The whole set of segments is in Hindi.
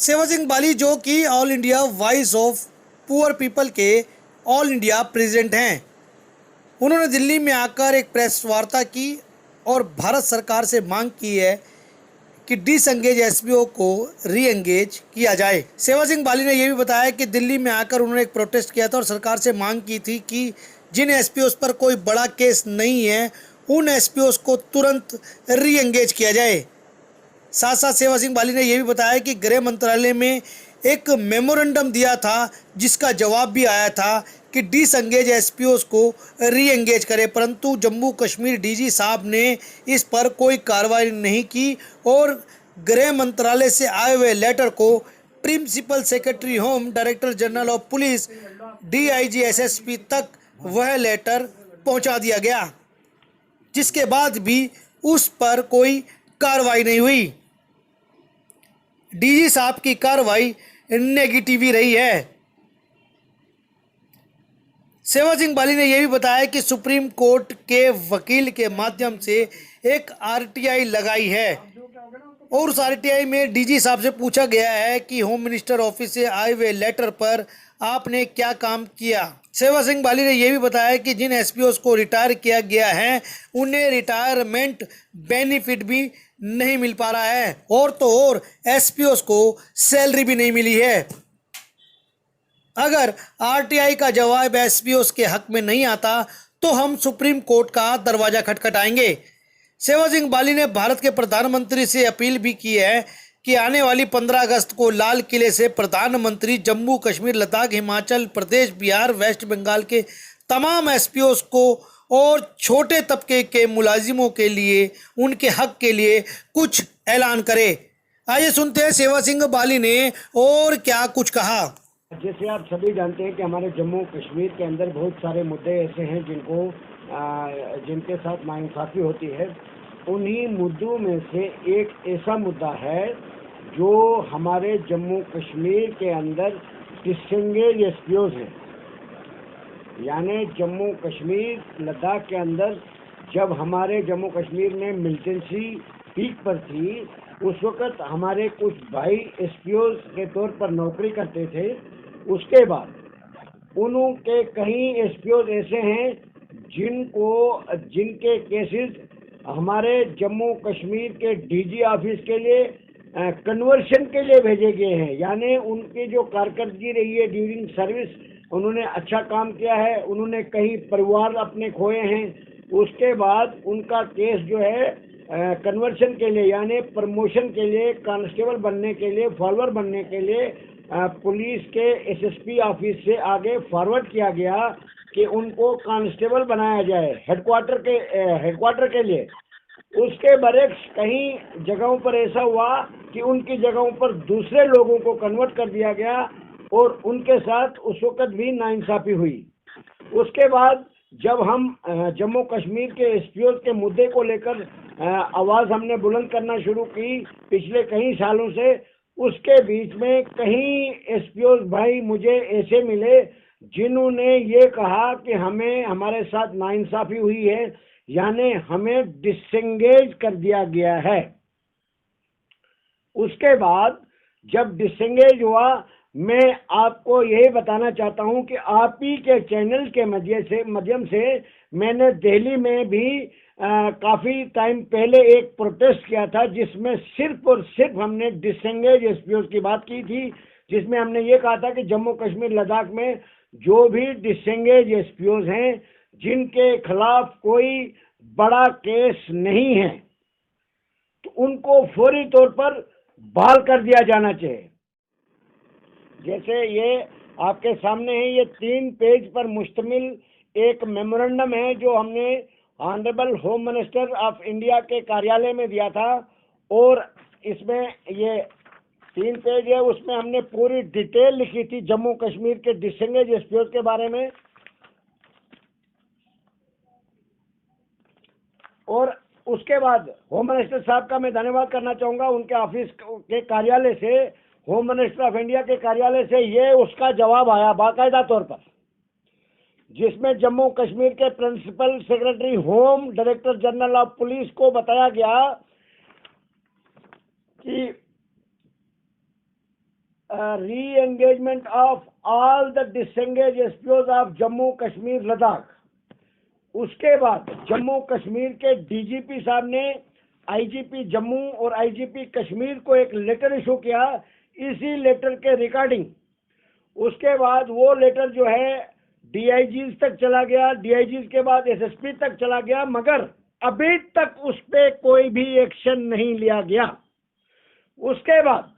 सेवा सिंह बाली जो कि all India voice of poor people के ऑल इंडिया प्रेसिडेंट हैं, उन्होंने दिल्ली में आकर एक प्रेस वार्ता की और भारत सरकार से मांग की है कि डिसंगेज एसपीओ को री एंगेज किया जाए। सेवा सिंह बाली ने यह भी बताया कि दिल्ली में आकर उन्होंने एक प्रोटेस्ट किया था और सरकार से मांग की थी कि जिन एसपीओस पर कोई बड़ा केस नहीं है उन एसपीओस को तुरंत री एंगेज किया जाए। साथ साथ सेवा सिंह बाली ने यह भी बताया कि गृह मंत्रालय में एक मेमोरेंडम दिया था जिसका जवाब भी आया था कि डिसंगेज एसपीओस को री एंगेज करे, परंतु जम्मू कश्मीर डीजी साहब ने इस पर कोई कार्रवाई नहीं की और गृह मंत्रालय से आए हुए लेटर को principal secretary home, director general of police, DIG SSP तक वह लेटर पहुंचा दिया गया, जिसके बाद भी उस पर कोई कार्रवाई नहीं हुई। डीजी साहब की कार्रवाई नेगेटिव ही रही है। सेवा सिंह बाली ने यह भी बताया कि सुप्रीम कोर्ट के वकील के माध्यम से एक आरटीआई लगाई है और उस आरटीआई में डीजी साहब से पूछा गया है कि होम मिनिस्टर ऑफिस से आए हुए लेटर पर आपने क्या काम किया। सेवा सिंह बाली ने यह भी बताया कि जिन एसपीओस को रिटायर किया गया है उन्हें रिटायरमेंट बेनिफिट भी नहीं मिल पा रहा है और तो और एसपीओस को सैलरी भी नहीं मिली है। अगर आरटीआई का जवाब एसपीओस के हक में नहीं आता तो हम सुप्रीम कोर्ट का दरवाजा खटखटाएंगे। सेवा सिंह बाली ने भारत के प्रधानमंत्री से अपील भी की है कि आने वाली 15 अगस्त को लाल किले से प्रधानमंत्री जम्मू कश्मीर, लद्दाख, हिमाचल प्रदेश, बिहार, वेस्ट बंगाल के तमाम एसपीओस को और छोटे तबके के मुलाजिमों के लिए, उनके हक के लिए कुछ ऐलान करे। आइए सुनते हैं सेवा सिंह बाली ने और क्या कुछ कहा। जैसे आप सभी जानते हैं कि हमारे जम्मू कश्मीर के अंदर बहुत सारे मुद्दे ऐसे हैं जिनके साथ नाइंसाफ़ी होती है। उन्हीं मुद्दों में से एक ऐसा मुद्दा है जो हमारे जम्मू कश्मीर के अंदर डिसंगेज एसपीओज हैं। यानी जम्मू कश्मीर, लद्दाख के अंदर जब हमारे जम्मू कश्मीर में मिलिटेंसी पीक पर थी, उस वक़्त हमारे कुछ भाई एसपीओज के तौर पर नौकरी करते थे। उसके बाद उनके कई एसपीओज ऐसे हैं जिनके केसेस हमारे जम्मू कश्मीर के डीजी ऑफिस के लिए कन्वर्शन के लिए भेजे गए हैं। यानी उनकी जो कारकर्दगी रही है ड्यूरिंग सर्विस, उन्होंने अच्छा काम किया है, उन्होंने कई परिवार अपने खोए हैं। उसके बाद उनका केस जो है कन्वर्शन के लिए यानी प्रमोशन के लिए, कांस्टेबल बनने के लिए, फॉलोअर बनने के लिए पुलिस के एसएसपी ऑफिस से आगे फॉरवर्ड किया गया कि उनको कांस्टेबल बनाया जाए हेडक्वार्टर के लिए। उसके बरक्स कई जगहों पर ऐसा हुआ कि उनकी जगहों पर दूसरे लोगों को कन्वर्ट कर दिया गया और उनके साथ उस वक़्त भी नाइंसाफ़ी हुई। उसके बाद जब हम जम्मू कश्मीर के एसपीओ के मुद्दे को लेकर आवाज़ हमने बुलंद करना शुरू की पिछले कई सालों से, उसके बीच में कई एसपीओ भाई मुझे ऐसे मिले जिन्होंने ये कहा कि हमें हमारे साथ नाइंसाफ़ी हुई है, यानी हमें डिसंगेज कर दिया गया है। उसके बाद जब डिसंगेज हुआ, मैं आपको यही बताना चाहता हूं कि आप ही के चैनल के माध्यम से मैंने दिल्ली में भी काफ़ी टाइम पहले एक प्रोटेस्ट किया था जिसमें सिर्फ और सिर्फ हमने डिसंगेज एसपीओ की बात की थी, जिसमें हमने ये कहा था कि जम्मू कश्मीर, लद्दाख में जो भी डिसंगेज एसपीओ हैं जिनके खिलाफ कोई बड़ा केस नहीं है तो उनको फौरी तौर पर बहाल कर दिया जाना चाहिए। जैसे ये आपके सामने है, ये 3 पेज पर मुश्तमिल एक मेमोरेंडम है जो हमने honourable home minister of India के कार्यालय में दिया था और इसमें ये 3 पेज है, उसमें हमने पूरी डिटेल लिखी थी जम्मू कश्मीर के डिसंगेज एसपीओ के बारे में। और उसके बाद होम मिनिस्टर साहब का मैं धन्यवाद करना चाहूँगा, उनके ऑफिस के कार्यालय से, होम मिनिस्टर ऑफ इंडिया के कार्यालय से ये उसका जवाब आया बाकायदा तौर पर, जिसमें जम्मू कश्मीर के principal secretary home, director general of police को बताया गया कि re-engagement of all the disengaged SPOs of Jammu Kashmir Ladakh. उसके बाद जम्मू कश्मीर के डीजीपी साहब ने आईजीपी जम्मू और आईजीपी कश्मीर को एक लेटर इशू किया, इसी लेटर के रिगार्डिंग। उसके बाद वो लेटर जो है डीआईजीज तक चला गया, डीआईजीज के बाद एसएसपी तक चला गया, मगर अभी तक उस पे कोई भी एक्शन नहीं लिया गया। उसके बाद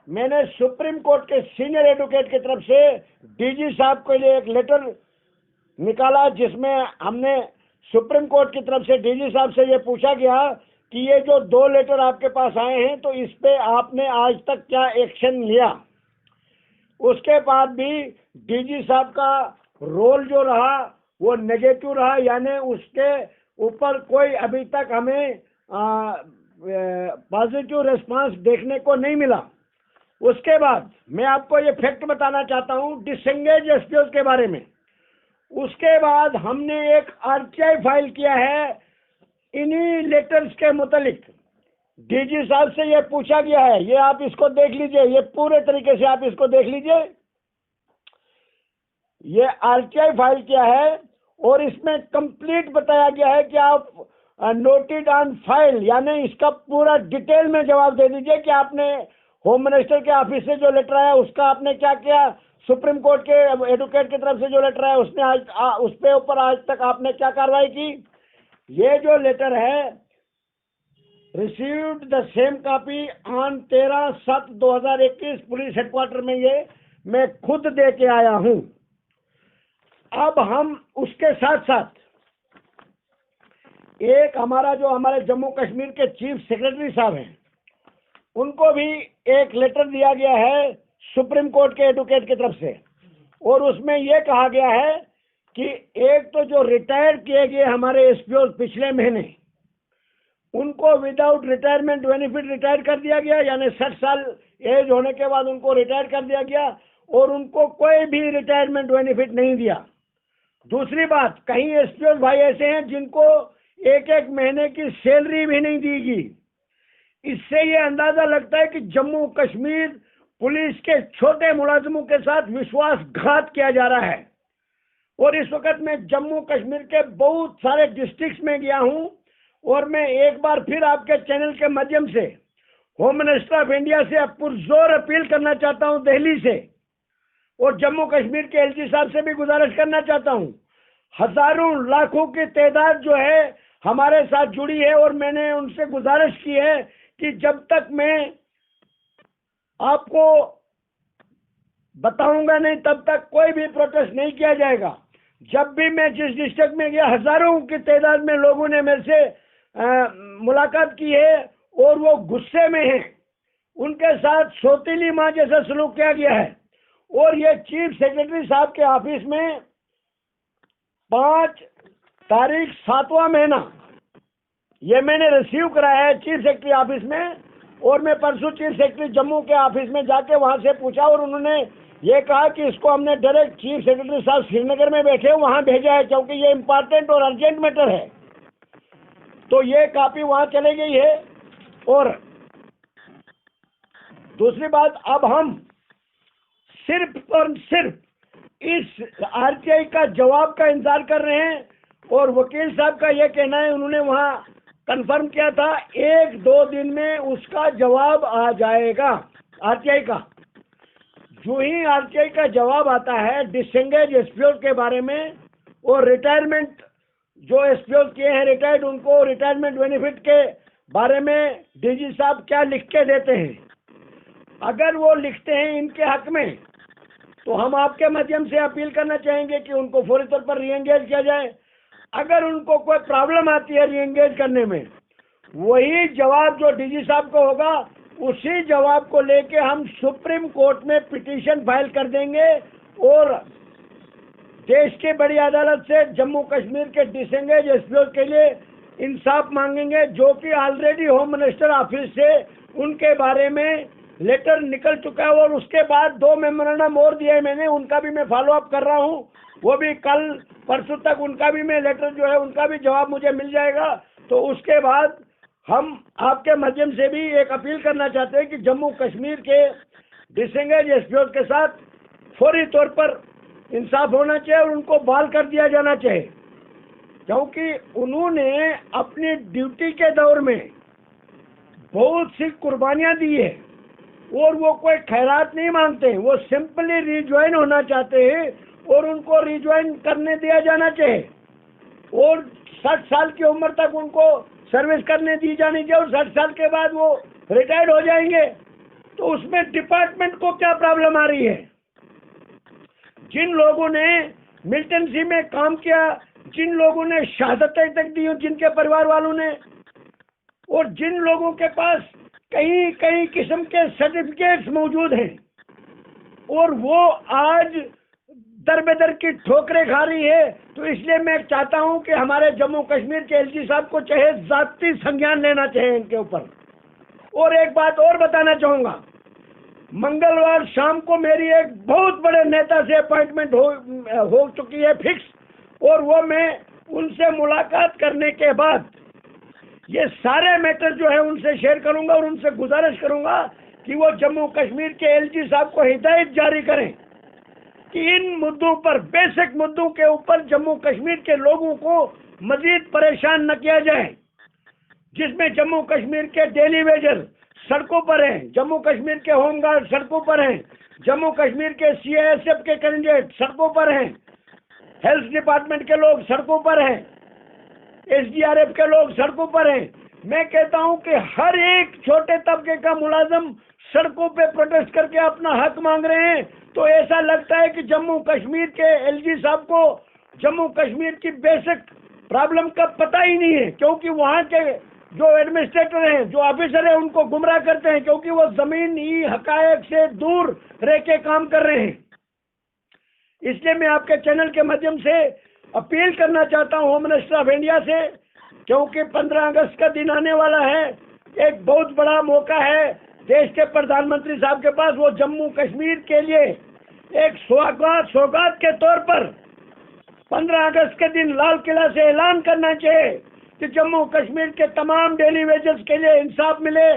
मैंने सुप्रीम कोर्ट के सीनियर एडवोकेट की तरफ से डीजी साहब के लिए एक लेटर निकाला, जिसमें हमने सुप्रीम कोर्ट की तरफ से डीजी साहब से ये पूछा गया कि ये जो 2 लेटर आपके पास आए हैं तो इस पे आपने आज तक क्या एक्शन लिया। उसके बाद भी डीजी साहब का रोल जो रहा वो नेगेटिव रहा, यानी उसके ऊपर कोई अभी तक हमें पॉजिटिव रिस्पांस देखने को नहीं मिला। उसके बाद मैं आपको ये फैक्ट बताना चाहता हूँ डिसएंगेज एसपीओ के बारे में। उसके बाद हमने एक आरटीआई फाइल किया है इन्हीं लेटर्स के मुतालिक। डीजी साहब से ये पूछा गया है, ये आप इसको देख लीजिए, ये पूरे तरीके से आप इसको देख लीजिए। ये आरटीआई फाइल किया है और इसमें कंप्लीट बताया गया है कि आप नोटेड ऑन फाइल, यानी इसका पूरा डिटेल में जवाब दे दीजिए कि आपने होम मिनिस्टर के ऑफिस से जो लेटर आया उसका आपने क्या किया, सुप्रीम कोर्ट के एडवोकेट की तरफ से जो लेटर आया उसने आज उस पे ऊपर आज तक आपने क्या कार्रवाई की। ये जो लेटर है received the same copy on 13/7/2021 police headquarter में, ये मैं खुद दे के आया हूं। अब हम उसके साथ साथ एक हमारे जम्मू कश्मीर के चीफ सेक्रेटरी साहब हैं, उनको भी एक लेटर दिया गया है सुप्रीम कोर्ट के एडवोकेट की तरफ से, और उसमें यह कहा गया है कि एक तो जो रिटायर किए गए हमारे एसपीओ पिछले महीने, उनको विदाउट रिटायरमेंट बेनिफिट रिटायर कर दिया गया, यानी 60 साल एज होने के बाद उनको रिटायर कर दिया गया और उनको कोई भी रिटायरमेंट बेनिफिट नहीं दिया। दूसरी बात, कई एसपीओ भाई ऐसे हैं जिनको 1-1 महीने की सैलरी भी नहीं दी गई। इससे ये अंदाजा लगता है कि जम्मू कश्मीर पुलिस के छोटे मुलाजिमों के साथ विश्वासघात किया जा रहा है। और इस वक्त मैं जम्मू कश्मीर के बहुत सारे डिस्ट्रिक्ट्स में गया हूं और मैं एक बार फिर आपके चैनल के माध्यम से होम मिनिस्टर ऑफ इंडिया से पुरजोर अपील करना चाहता हूं, दिल्ली से, और जम्मू कश्मीर के एलजी साहब से भी गुजारिश करना चाहता हूं। हजारों लाखों की तादाद जो है हमारे साथ जुड़ी है और मैंने उनसे गुजारिश की है कि जब तक मैं आपको बताऊंगा नहीं तब तक कोई भी प्रोटेस्ट नहीं किया जाएगा। जब भी मैं जिस डिस्ट्रिक्ट में गया हजारों की तादाद में लोगों ने मेरे से मुलाकात की है और वो गुस्से में हैं, उनके साथ सौतीली माँ जैसा सलूक किया गया है। और ये चीफ सेक्रेटरी साहब के ऑफिस में 5 तारीख 7वां महीना ये मैंने रिसीव कराया है चीफ सेक्रेटरी ऑफिस में, और मैं परसों चीफ सेक्रेटरी जम्मू के ऑफिस में जाके वहां से पूछा और उन्होंने ये कहा कि इसको हमने डायरेक्ट चीफ सेक्रेटरी साहब श्रीनगर में बैठे वहां भेजा है, क्योंकि ये इंपॉर्टेंट और अर्जेंट मैटर है। तो ये कॉपी वहां चली गई है। और दूसरी बात, अब हम सिर्फ और सिर्फ इस आरटीआई का जवाब का इंतजार कर रहे हैं। और वकील साहब का यह कहना है, उन्होंने वहां कंफर्म किया था 1-2 दिन में उसका जवाब आ जाएगा आरटीआई का। जो ही आरटीआई का जवाब आता है डिसएंगेज एसपीओ के बारे में और रिटायरमेंट जो एसपीओ किए हैं रिटायर्ड, उनको रिटायरमेंट बेनिफिट के बारे में डीजी साहब क्या लिख के देते हैं। अगर वो लिखते हैं इनके हक में तो हम आपके माध्यम से अपील करना चाहेंगे कि उनको फौरी तौर पर रीएंगेज किया जाए। अगर उनको कोई प्रॉब्लम आती है रीएंगेज करने में, वही जवाब जो डीजी साहब को होगा उसी जवाब को लेके हम सुप्रीम कोर्ट में पिटीशन फाइल कर देंगे और देश की बड़ी अदालत से जम्मू कश्मीर के डिसएंगेज एसपीओ के लिए इंसाफ मांगेंगे, जो कि ऑलरेडी होम मिनिस्टर ऑफिस से उनके बारे में लेटर निकल चुका है। और उसके बाद 2 मेमोरेंडम और दिए मैंने, उनका भी मैं फॉलो अप कर रहा हूं। वो भी कल परसों तक उनका भी मैं लेटर जो है उनका भी जवाब मुझे मिल जाएगा। तो उसके बाद हम आपके माध्यम से भी एक अपील करना चाहते हैं कि जम्मू कश्मीर के डिसएंगेज एसपीओ के साथ फौरी तौर पर इंसाफ होना चाहिए और उनको बहाल कर दिया जाना चाहिए, क्योंकि उन्होंने अपनी ड्यूटी के दौर में बहुत सी कुर्बानियां दी है और वो कोई खैरात नहीं मांगते, वो सिंपली रिज्वाइन होना चाहते हैं और उनको रिज्वाइन करने दिया जाना चाहिए और 60 साल की उम्र तक उनको सर्विस करने दी जानी चाहिए और 60 साल के बाद वो रिटायर्ड हो जाएंगे। तो उसमें डिपार्टमेंट को क्या प्रॉब्लम आ रही है? जिन लोगों ने मिलिटेंसी में काम किया, जिन लोगों ने शहादतें तक दी, जिनके परिवार वालों ने, और जिन लोगों के पास कई कई किस्म के सर्टिफिकेट्स मौजूद हैं और वो आज दर बेदर की ठोकरें खा रही है, तो इसलिए मैं चाहता हूं कि हमारे जम्मू कश्मीर के एलजी साहब को चाहे जाती संज्ञान लेना चाहिए इनके ऊपर। और एक बात और बताना चाहूंगा, मंगलवार शाम को मेरी एक बहुत बड़े नेता से अपॉइंटमेंट हो चुकी है फिक्स, और वो मैं उनसे मुलाकात करने के बाद ये सारे मैटर जो है उनसे शेयर करूंगा और उनसे गुजारिश करूंगा कि वो जम्मू कश्मीर के एलजी साहब को हिदायत जारी करें कि इन मुद्दों पर, बेसिक मुद्दों के ऊपर जम्मू कश्मीर के लोगों को मजीद परेशान न किया जाए, जिसमें जम्मू कश्मीर के डेली वेजर सड़कों पर हैं, जम्मू कश्मीर के होमगार्ड सड़कों पर हैं, जम्मू कश्मीर के सीआईएसएफ के कैंडिडेट सड़कों पर हैं, हेल्थ डिपार्टमेंट के लोग सड़कों पर हैं, एसडीआरएफ के लोग सड़कों पर हैं। मैं कहता हूं कि हर एक छोटे तबके का मुलाजिम सड़कों पे प्रोटेस्ट करके अपना हक मांग रहे हैं। तो ऐसा लगता है कि जम्मू कश्मीर के एलजी साहब को जम्मू कश्मीर की बेसिक प्रॉब्लम का पता ही नहीं है, क्योंकि वहां के जो एडमिनिस्ट्रेटर हैं, जो ऑफिसर हैं, उनको गुमराह करते हैं, क्योंकि वो जमीनी हकायक से दूर रह के काम कर रहे हैं। इसलिए मैं आपके चैनल के माध्यम से अपील करना चाहता हूं होम मिनिस्टर ऑफ इंडिया से, क्योंकि 15 अगस्त का दिन आने वाला है, एक बहुत बड़ा मौका है देश के प्रधानमंत्री साहब के पास। वो जम्मू कश्मीर के लिए एक सौगात के तौर पर 15 अगस्त के दिन लाल किला से ऐलान करना चाहिए कि जम्मू कश्मीर के तमाम डेली वेजर्स के लिए इंसाफ मिले,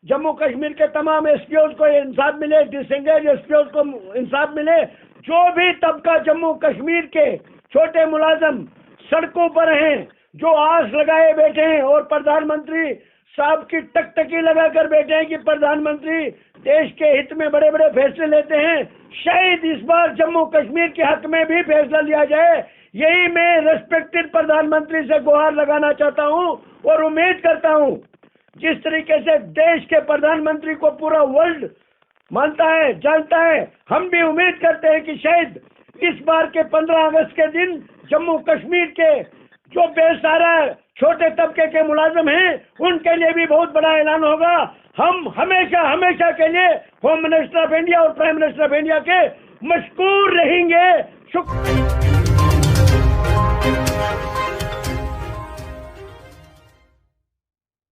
जम्मू कश्मीर के तमाम एसपीओज को इंसाफ मिले, डिसएंगेज एसपीओज को इंसाफ मिले। जो भी तबका जम्मू कश्मीर के छोटे मुलाजिम सड़कों पर हैं, जो आस लगाए बैठे हैं और प्रधानमंत्री साहब की टकटकी लगाकर बैठे हैं कि प्रधानमंत्री देश के हित में बड़े बड़े फैसले लेते हैं, शायद इस बार जम्मू कश्मीर के हक में भी फैसला लिया जाए। यही मैं रेस्पेक्टेड प्रधानमंत्री से गुहार लगाना चाहता हूं और उम्मीद करता हूं, जिस तरीके से देश के प्रधानमंत्री को पूरा वर्ल्ड मानता है, जानता है, हम भी उम्मीद करते हैं कि शायद इस बार के 15 अगस्त के दिन जम्मू कश्मीर के जो बेसहारा छोटे तबके के मुलाजिम हैं, उनके लिए भी बहुत बड़ा ऐलान होगा। हम हमेशा हमेशा के लिए होम मिनिस्टर ऑफ इंडिया और प्राइम मिनिस्टर ऑफ इंडिया के मशकूर रहेंगे। शुक्रिया।